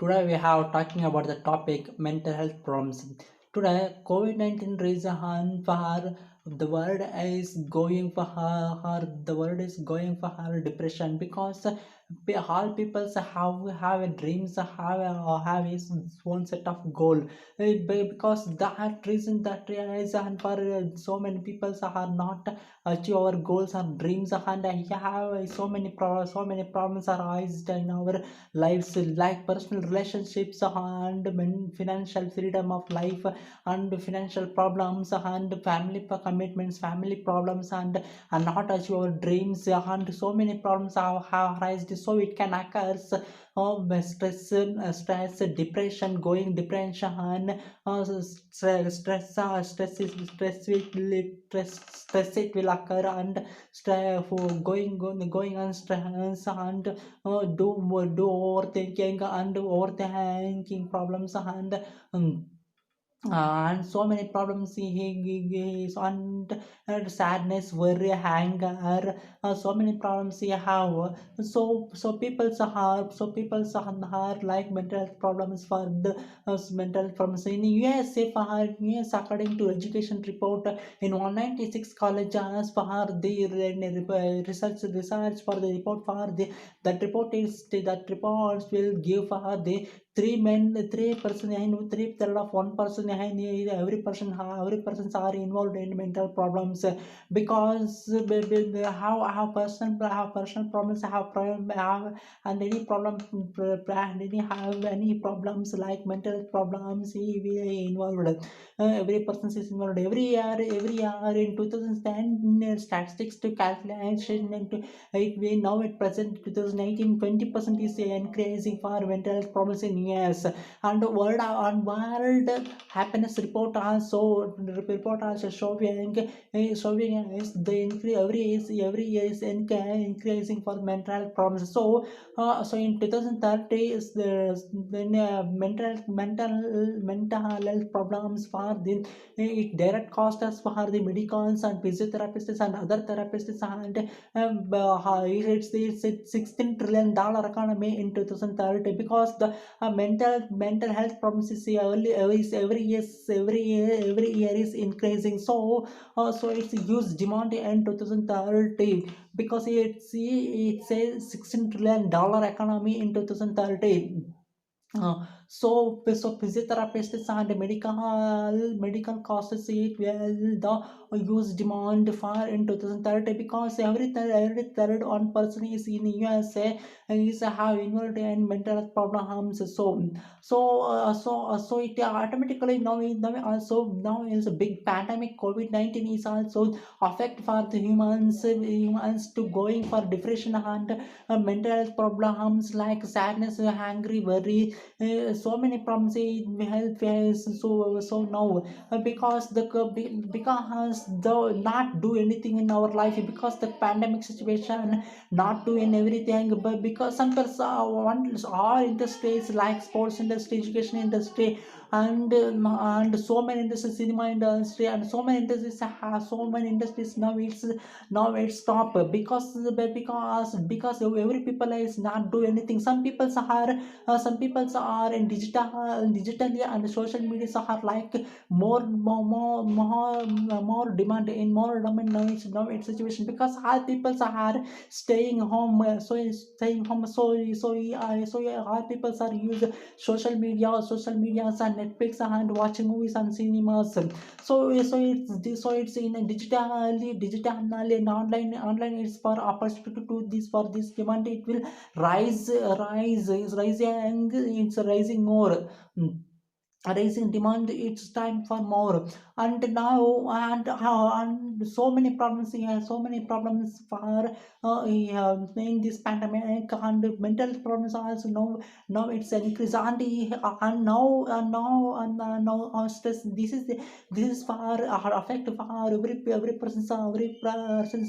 Today we have talking about the topic mental health problems. Today COVID-19 reason for the world is going for the world is going for her depression because all people have a dreams have his own set of goal. Because that reason that reason for so many people are not achieve our goals and dreams, and I have so many problems arise in our lives, like personal relationships and financial freedom of life and financial problems and family commitments, family problems, and not achieve our dreams, and so many problems have arisen, so it can occur stress, depression, going depression, stress it will occur, and stress for going on stress, and do overthinking problems, um, and so many problems he is on, sadness, worry, anger, so many problems he have. So people are like mental health problems for the mental health problems in USA. For US, according to education report, in 196 colleges for the research for the report for the that reports will give for the three person and three third of one person, and every persons are involved in mental problems, because how personal problems have, and any problem, and any have any problems like mental problems he will involved. Every person is involved every year in 2010 statistics to calculation into it, we now at present 2018 20% is increasing for mental health problems in US. And world happiness report also showing is the increase every year is increasing for mental health problems. So in 2030 is the then mental health problems for the it direct cost us for the medicals and physiotherapists and other therapists, and it's $16 trillion economy in 2030, because the mental health problems is every year is increasing. So it's a huge demand in 2030, because it says $16 trillion economy in 2030. So physiotherapists and medical costs it will the use demand for in 2030, because every third one person is in USA is have involved in mental health problems. So it automatically now also now is a big pandemic. COVID-19 is also affect for the humans to going for depression and mental health problems like sadness, angry, worry, so many problems in health face. So now because the not do anything in our life, because the pandemic situation not doing everything, but because some people want all industries like sports industry, education industry, and so many industries, cinema industry, and so many industries have so many industries now it's stop, because every people is not do anything. Some people are in digitally, and social media are like more demand in more demand now it's situation, because all people are staying home, staying home. All people are use social medias and Netflix and watching movies and cinemas. So it's in a digitally and online is for opportunity to this for this demand, it will rise is rising, it's rising more. Raising demand, it's time for more. And so many problems here, so many problems for in this pandemic, and mental problems also now it's an increase, and now stress, this is for affect for every person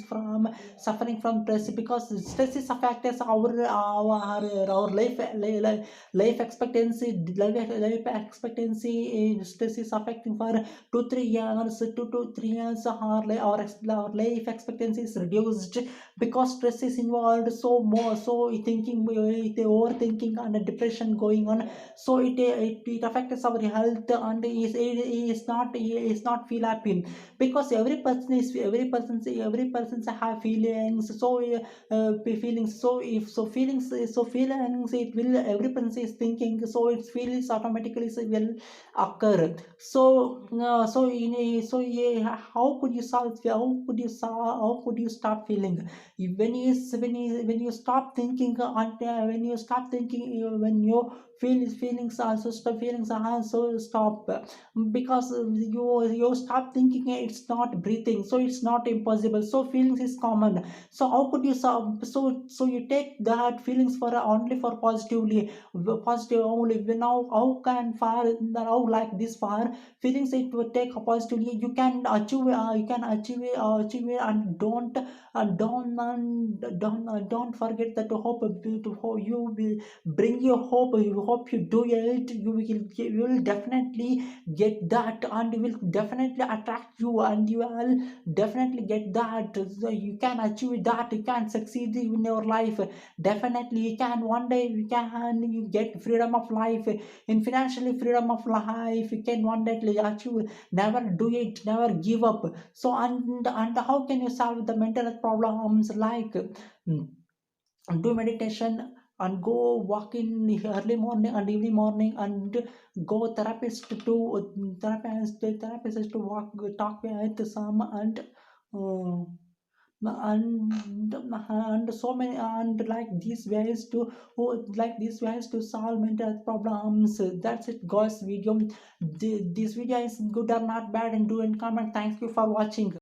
from suffering from stress, because stress is affects our life expectancy, expectancy, stress is affecting for 2 3 years, 2 to 3 years, our life expectancy is reduced because stress is involved. So more, so thinking, overthinking and depression going on. So it affects our health, and is not feel happy, because every person have feelings. So feelings, so if so feelings, so feelings, it will, every person is thinking, so its feelings automatically will occur. So how could you solve, how could you stop feeling? When you stop thinking, and when you stop thinking, when you feelings also stop, feelings also stop, because you stop thinking, it's not breathing, so it's not impossible, so feelings is common. So how could you solve? So you take that feelings for only for positively, positive only. Now how can far, now like this far feelings, it would take positively, you can achieve, achieve it, and don't forget that hope, to hope you will bring your hope. You hope you do it, you will definitely get that, and you will definitely attract you, and you will definitely get that. So you can achieve that, you can succeed in your life. Definitely you can, one day you can, you get freedom of life, in financially freedom of life, you can one day achieve. Never do it, never give up. So and how can you solve the mental health problems? Like, do meditation, and go walk in the early morning and evening morning, and go therapist to walk, talk with some, uh, and so many, and like these ways to, like these ways to solve mental health problems. That's it, guys. Video, this video is good or not bad, and do and comment. Thank you for watching.